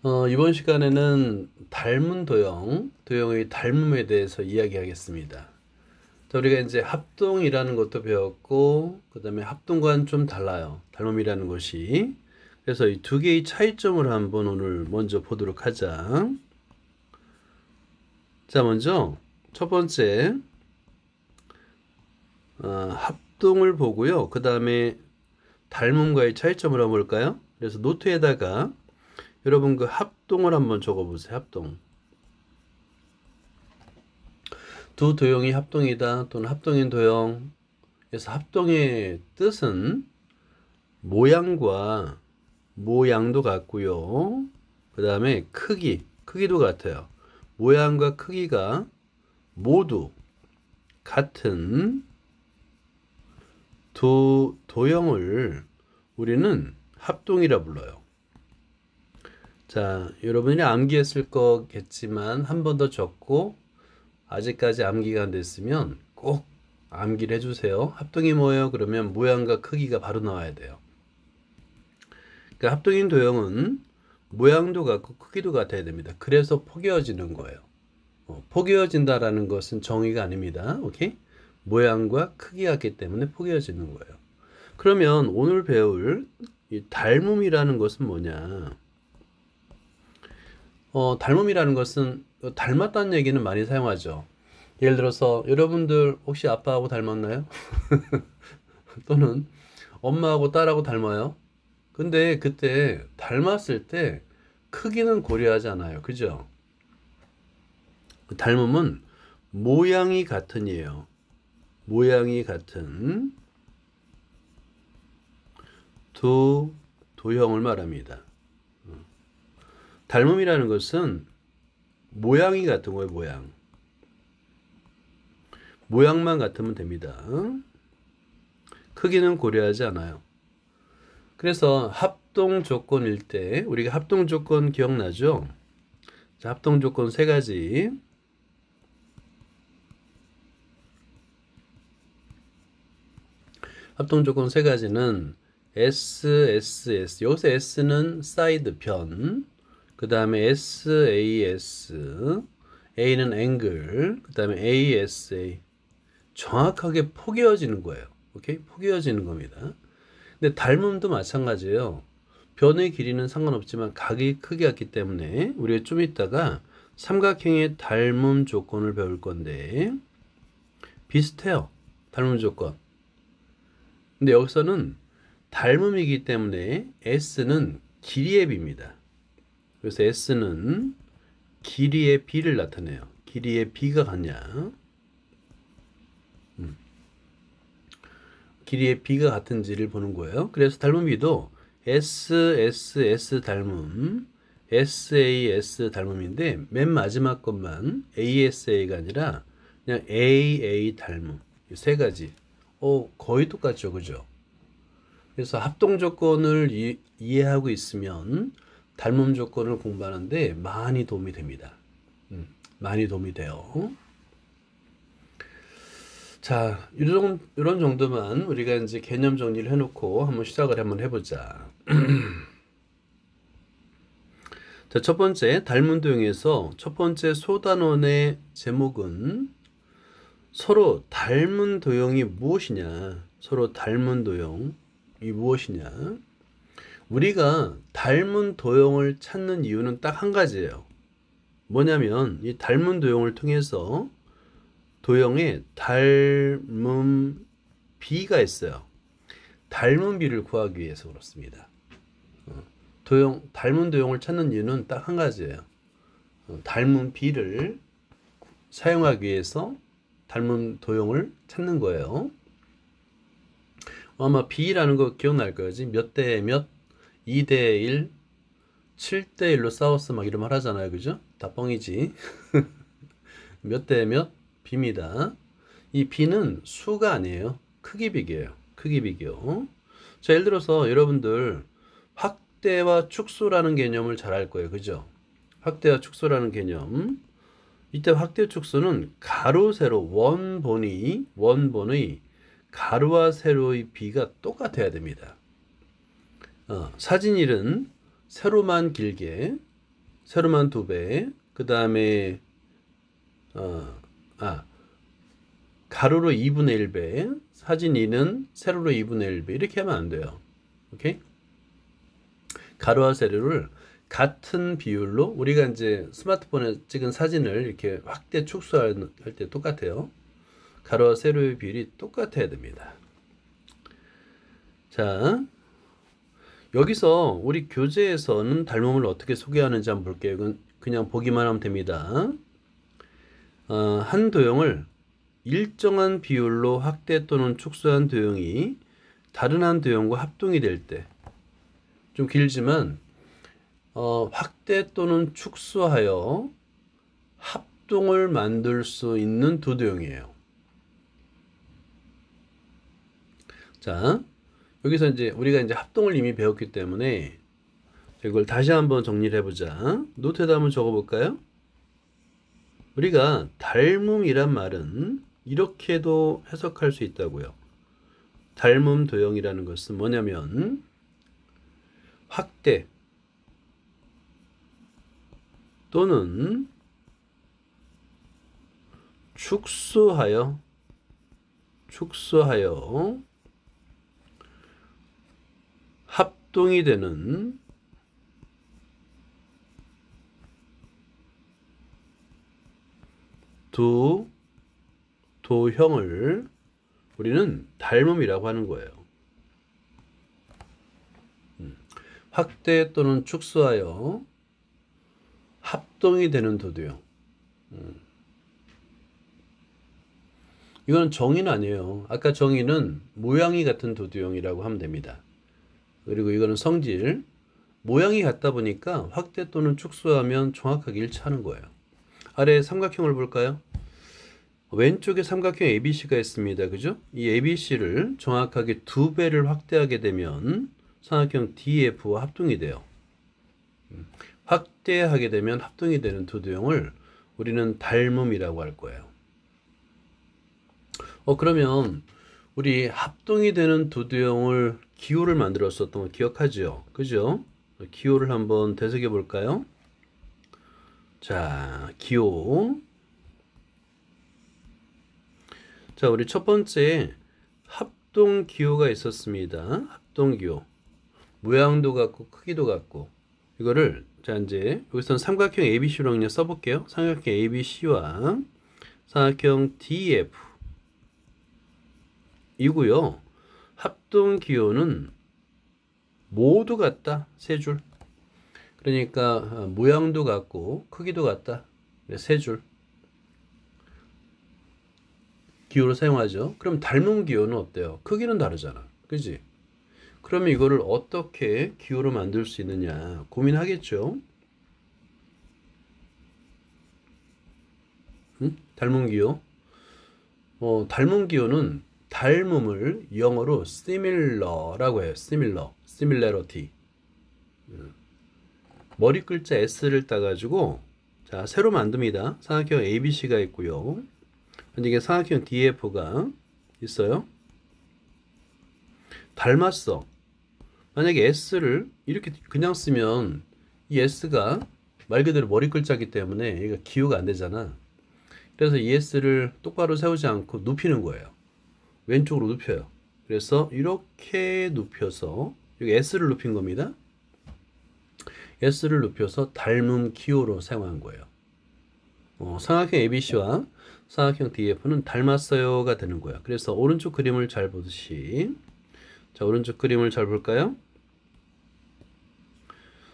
이번 시간에는 닮은 도형의 닮음에 대해서 이야기하겠습니다. 자, 우리가 이제 합동이라는 것도 배웠고, 그 다음에 합동과는 좀 달라요. 닮음이라는 것이. 그래서 이 두 개의 차이점을 한번 오늘 먼저 보도록 하자. 자, 먼저 첫 번째, 합동을 보고요. 그 다음에 닮음과의 차이점을 한번 볼까요? 그래서 노트에다가 여러분 그 합동을 한번 적어보세요. 합동. 두 도형이 합동이다 또는 합동인 도형. 그래서 합동의 뜻은 모양도 같고요. 그 다음에 크기도 같아요. 모양과 크기가 모두 같은 두 도형을 우리는 합동이라 불러요. 자, 여러분이 암기했을 거겠지만 한 번 더 적고 아직까지 암기가 안 됐으면 꼭 암기를 해주세요. 합동이 뭐예요? 그러면 모양과 크기가 바로 나와야 돼요. 그러니까 합동인 도형은 모양도 같고 크기도 같아야 됩니다. 그래서 포개어지는 거예요. 포개어진다라는 것은 정의가 아닙니다. 오케이? 모양과 크기가 같기 때문에 포개어지는 거예요. 그러면 오늘 배울 이 닮음이라는 것은 뭐냐? 닮음이라는 것은 닮았다는 얘기는 많이 사용하죠. 예를 들어서 여러분들 혹시 아빠하고 닮았나요? 또는 엄마하고 딸하고 닮아요? 근데 그때 닮았을 때 크기는 고려하지 않아요. 그죠? 닮음은 모양이 같은이에요. 모양이 같은 두 도형을 말합니다. 닮음이라는 것은 모양이 같은 거예요. 모양만 같으면 됩니다. 크기는 고려하지 않아요. 그래서 합동 조건일 때 우리가 합동 조건 기억나죠? 자, 합동 조건 세 가지. 합동 조건 세 가지는 S. 여기서 S는 사이드 편. 그 다음에 SAS. A는 앵글. 그 다음에 ASA. 정확하게 포개어지는 거예요. 오케이? 포개어지는 겁니다. 근데 닮음도 마찬가지예요. 변의 길이는 상관없지만 각이 크게 같기 때문에 우리가 좀 이따가 삼각형의 닮음 조건을 배울 건데 비슷해요. 닮음 조건. 근데 여기서는 닮음이기 때문에 S는 길이의 B입니다. 그래서 S는 길이의 B를 나타내요. 길이의 B가 같냐? 길이의 B가 같은지를 보는 거예요. 그래서 닮음비도 S 닮음, SAS 닮음인데 맨 마지막 것만 ASA가 아니라 그냥 AA 닮음. 이 세 가지. 거의 똑같죠. 그죠? 그래서 합동 조건을 이해하고 있으면 닮음 조건을 공부하는데 많이 도움이 됩니다. 많이 도움이 돼요. 자, 이런 정도만 우리가 이제 개념 정리를 해놓고 한번 시작을 한번 해보자. 자, 첫 번째 닮은 도형에서 첫 번째 소단원의 제목은 서로 닮은 도형이 무엇이냐? 서로 닮은 도형이 무엇이냐? 우리가 닮은 도형을 찾는 이유는 딱 한 가지예요. 뭐냐면 이 닮은 도형을 통해서 도형에 닮은 비가 있어요. 닮은 비를 구하기 위해서 그렇습니다. 닮은 도형을 찾는 이유는 딱 한 가지예요. 닮은 비를 사용하기 위해서 닮은 도형을 찾는 거예요. 아마 비라는 거 기억날 거지. 몇 대 몇, 2대 1, 7대 1로 싸웠어 막 이런 말 하잖아요. 그죠? 다 뻥이지. 몇 대 몇 비입니다. 이 비는 수가 아니에요. 크기 비교예요. 크기 비교. 자, 예를 들어서 여러분들 확대와 축소라는 개념을 잘 알 거예요. 그죠? 확대와 축소라는 개념. 이때 확대 축소는 가로 세로 원본의 가로와 세로의 비가 똑같아야 됩니다. 사진일은 세로만 길게 세로만 2배. 그 다음에 가로로 2분의 1배, 사진 2는 세로로 2분의 1배. 이렇게 하면 안 돼요. 오케이? 가로와 세로를 같은 비율로, 우리가 이제 스마트폰에 찍은 사진을 이렇게 확대 축소할 때 똑같아요. 가로와 세로의 비율이 똑같아야 됩니다. 자, 여기서 우리 교재에서는 닮음을 어떻게 소개하는지 한번 볼게요. 이건 그냥 보기만 하면 됩니다. 한 도형을 일정한 비율로 확대 또는 축소한 도형이 다른 한 도형과 합동이 될 때, 좀 길지만 확대 또는 축소하여 합동을 만들 수 있는 두 도형이에요. 자, 여기서 이제 우리가 이제 합동을 이미 배웠기 때문에 이걸 다시 한번 정리를 해보자. 노트에다 한번 적어볼까요? 우리가 닮음이란 말은 이렇게도 해석할 수 있다고요. 닮음 도형이라는 것은 뭐냐면 확대 또는 축소하여 합동이 되는 두 도형을 우리는 닮음이라고 하는 거예요. 확대 또는 축소하여 합동이 되는 두 도형. 이거는 정의는 아니에요. 아까 정의는 모양이 같은 두 도형이라고 하면 됩니다. 그리고 이거는 성질. 모양이 같다 보니까 확대 또는 축소하면 정확하게 일치하는 거예요. 아래 삼각형을 볼까요? 왼쪽에 삼각형 ABC가 있습니다. 그죠? 이 ABC를 정확하게 2배를 확대하게 되면 삼각형 DF와 합동이 돼요. 확대하게 되면 합동이 되는 두 도형을 우리는 닮음이라고 할 거예요. 그러면 우리 합동이 되는 두 도형을 기호를 만들었었던 거 기억하죠? 그죠? 기호를 한번 되새겨 볼까요? 자, 기호. 자, 우리 첫 번째 합동 기호가 있었습니다. 합동 기호. 모양도 같고 크기도 같고. 이거를 자 이제 여기서는 삼각형 ABC로 그냥 써볼게요. 삼각형 ABC와 삼각형 DF 이고요. 합동 기호는 모두 같다. 세 줄. 그러니까 모양도 같고 크기도 같다. 세 줄. 기호로 사용하죠. 그럼 닮은 기호는 어때요? 크기는 다르잖아. 그지? 그러면 이거를 어떻게 기호로 만들 수 있느냐 고민하겠죠. 닮은 기호. 닮은 기호는 닮음을 영어로 similar라고 해요. similarity. 머리 글자 S를 따가지고 자 새로 만듭니다. 삼각형 ABC가 있고요. 이게 삼각형 DF가 있어요. 닮았어. 만약에 S를 이렇게 그냥 쓰면 이 S가 말 그대로 머리 글자이기 때문에 얘가 기호가 안 되잖아. 그래서 이 S를 똑바로 세우지 않고 눕히는 거예요. 왼쪽으로 눕혀요. 그래서 이렇게 눕혀서 여기 S를 눕힌 겁니다. S를 눕혀서 닮음 기호로 사용한 거예요. 삼각형 ABC와 삼각형 DF는 닮았어요가 되는 거예요. 그래서 오른쪽 그림을 잘 보듯이 자 오른쪽 그림을 잘 볼까요?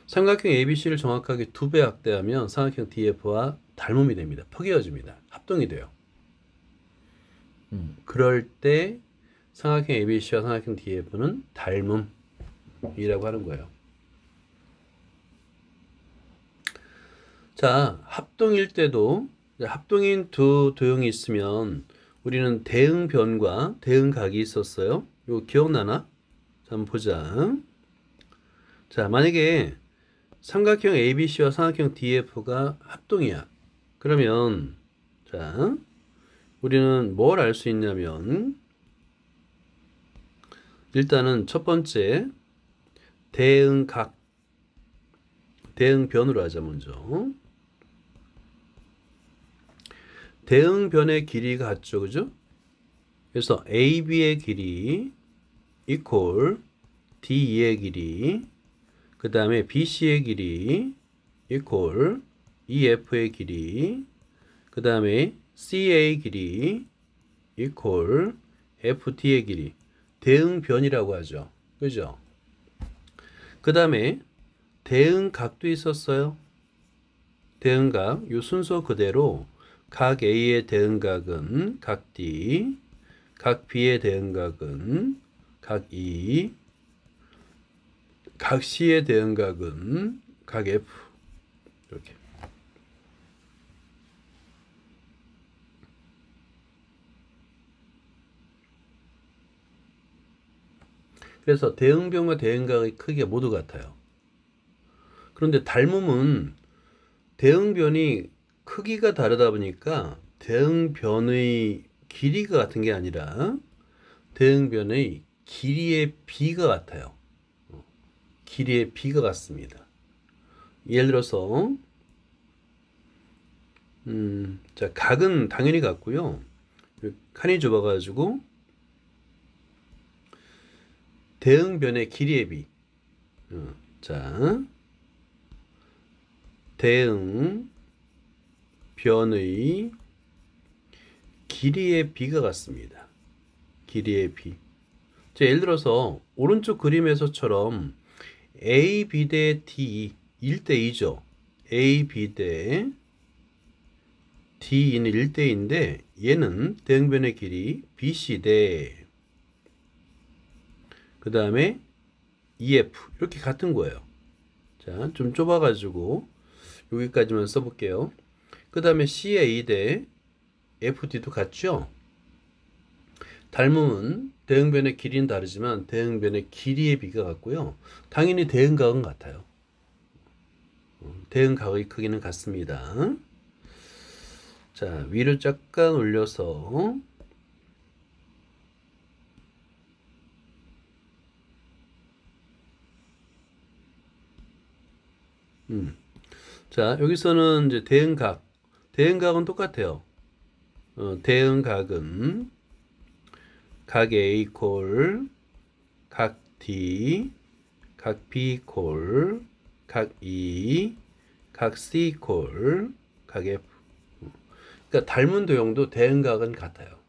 삼각형 ABC를 정확하게 2배 확대하면 삼각형 DF와 닮음이 됩니다. 포개어집니다. 합동이 돼요. 그럴 때 삼각형 ABC와 삼각형 DF는 닮음이라고 하는 거예요. 자, 합동일 때도 합동인 두 도형이 있으면 우리는 대응변과 대응각이 있었어요. 이거 기억나나? 자, 한번 보자. 자, 만약에 삼각형 ABC와 삼각형 DF가 합동이야. 그러면 자, 우리는 뭘 알 수 있냐면 일단은 첫 번째 대응각 대응변으로 하자 먼저. 대응변의 길이가 같죠, 그죠? 그래서 AB의 길이 equal DE의 길이, 그 다음에 BC의 길이 equal EF의 길이, 그 다음에 CA의 길이 equal FD의 길이. 대응변이라고 하죠. 그죠? 그 다음에 대응각도 있었어요. 대응각, 이 순서 그대로 각 A의 대응각은 각 D, 각 B의 대응각은 각 E, 각 C의 대응각은 각 F. 이렇게. 그래서 대응변과 대응각의 크기가 모두 같아요. 그런데 닮음은 대응변이 크기가 다르다 보니까 대응변의 길이가 같은 게 아니라 대응변의 길이의 비가 같아요. 길이의 비가 같습니다. 예를 들어서 자, 각은 당연히 같고요. 칸이 좁아가지고 대응변의 길이의 비. 자, 대응변의 길이의 비가 같습니다. 길이의 비. 자, 예를 들어서 오른쪽 그림에서처럼 A, B 대 D 1대 2죠. A, B 대 D는 1대 2인데 얘는 대응변의 길이 BC 대 그 다음에 EF 이렇게 같은 거예요. 자, 좀 좁아가지고 여기까지만 써볼게요. 그 다음에 CA 대 FD도 같죠? 닮음은 대응변의 길이는 다르지만 대응변의 길이의 비가 같고요. 당연히 대응각은 같아요. 대응각의 크기는 같습니다. 자, 위를 잠깐 올려서 자, 여기서는 이제 대응각은 똑같아요. 대응각은 각 A 콜, 각 D, 각 B 콜, 각 E, 각 C 콜, 각 F. 그러니까 닮은 도형도 대응각은 같아요.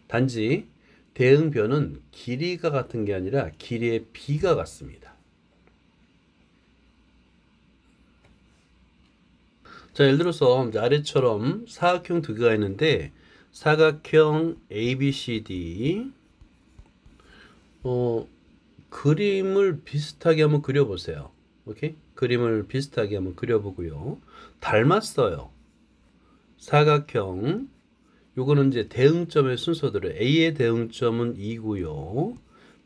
단지 대응변은 길이가 같은 게 아니라 길이의 비가 같습니다. 자, 예를 들어서 아래처럼 사각형 두 개가 있는데 사각형 ABCD 그림을 비슷하게 한번 그려보세요. 오케이? 그림을 비슷하게 한번 그려보고요. 닮았어요. 사각형 요거는 이제 대응점의 순서대로 A의 대응점은 E고요.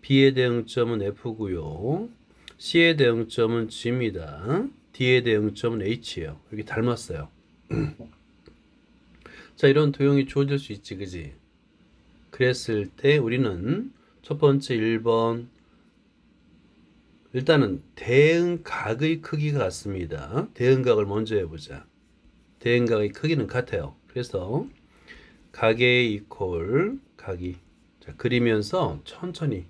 B의 대응점은 F고요. C의 대응점은 G입니다. D의 대응점은 H예요. 이렇게 닮았어요. 자, 이런 도형이 주어질 수 있지, 그지? 그랬을 때 우리는 첫 번째 1번 일단은 대응각의 크기가 같습니다. 대응각을 먼저 해보자. 대응각의 크기는 같아요. 그래서 각의 이퀄 각이. 자, 그리면서 천천히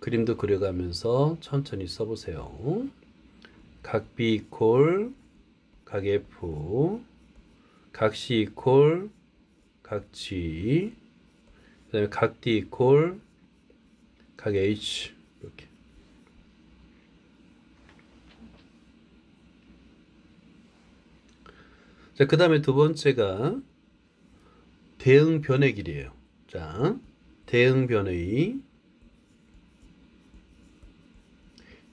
그림도 그려가면서 천천히 써보세요. 각 B 이퀄 각 F, 각 C 이퀄 각 G, 그 다음에 각 D 이퀄 각 H. 이렇게. 자, 그 다음에 두 번째가 대응변의 길이에요. 자, 대응변의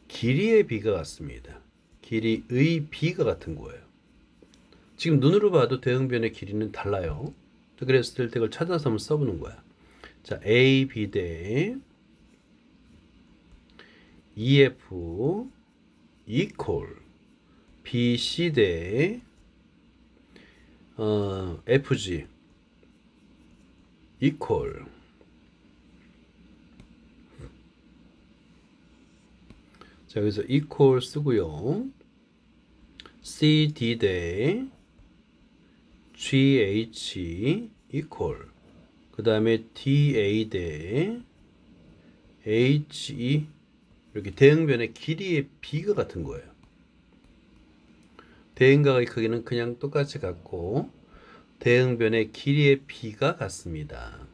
길이의 비가 같습니다. 길이의 비가 같은 거예요. 지금 눈으로 봐도 대응변의 길이는 달라요. 그랬을 때 이걸 찾아서 한번 써보는 거야. 자, A, B 대 EF equal B, C 대 FG equal 자, 여기서 equal 쓰고요. CD 대 GH equal. 그 다음에 DA 대 HE 이렇게 대응변의 길이의 비가 같은 거예요. 대응각의 크기는 그냥 똑같이 같고 대응변의 길이의 비가 같습니다.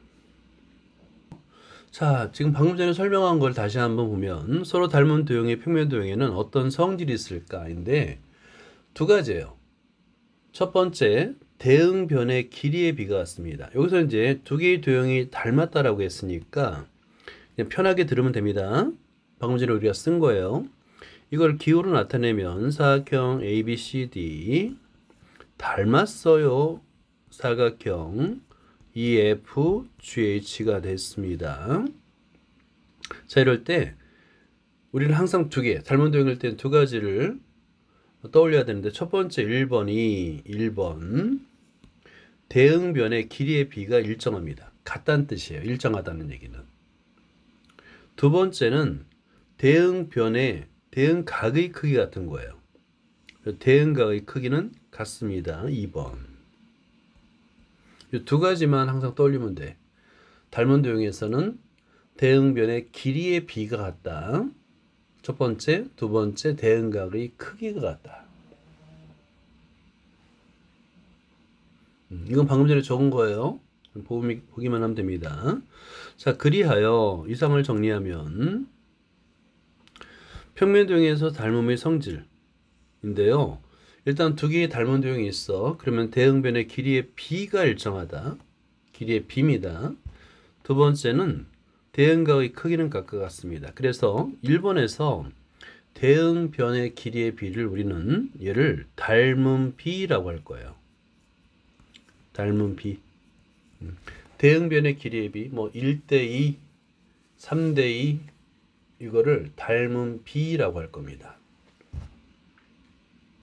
자, 지금 방금 전에 설명한 걸 다시 한번 보면 서로 닮은 도형의 평면 도형에는 어떤 성질이 있을까인데 두 가지예요. 첫 번째, 대응변의 길이의 비가 같습니다. 여기서 이제 두 개의 도형이 닮았다라고 했으니까 그냥 편하게 들으면 됩니다. 방금 전에 우리가 쓴 거예요. 이걸 기호로 나타내면 사각형 ABCD 닮았어요. 사각형 EFGH가 됐습니다. 자, 이럴 때 우리는 항상 두 개, 닮은 도형일 때는 두 가지를 떠올려야 되는데 첫 번째 1번 대응변의 길이의 비가 일정합니다. 같다는 뜻이에요. 일정하다는 얘기는. 두 번째는 대응각의 크기 같은 거예요. 대응각의 크기는 같습니다. 2번. 이 두 가지만 항상 떠올리면 돼. 닮은 도형에서는 대응변의 길이의 비가 같다. 첫 번째, 두 번째 대응각의 크기가 같다. 이건 방금 전에 적은 거예요. 보기만 하면 됩니다. 자, 그리하여 이상을 정리하면 평면 도형에서 닮음의 성질인데요. 일단 두 개의 닮은 도형이 있어. 그러면 대응변의 길이의 비가 일정하다. 길이의 비입니다. 두 번째는 대응각의 크기는 각각 같습니다. 그래서 1번에서 대응변의 길이의 비를 우리는 얘를 닮은 비라고 할 거예요. 닮은 비. 대응변의 길이의 비, 뭐 1대2, 3대2 이거를 닮은 비라고 할 겁니다.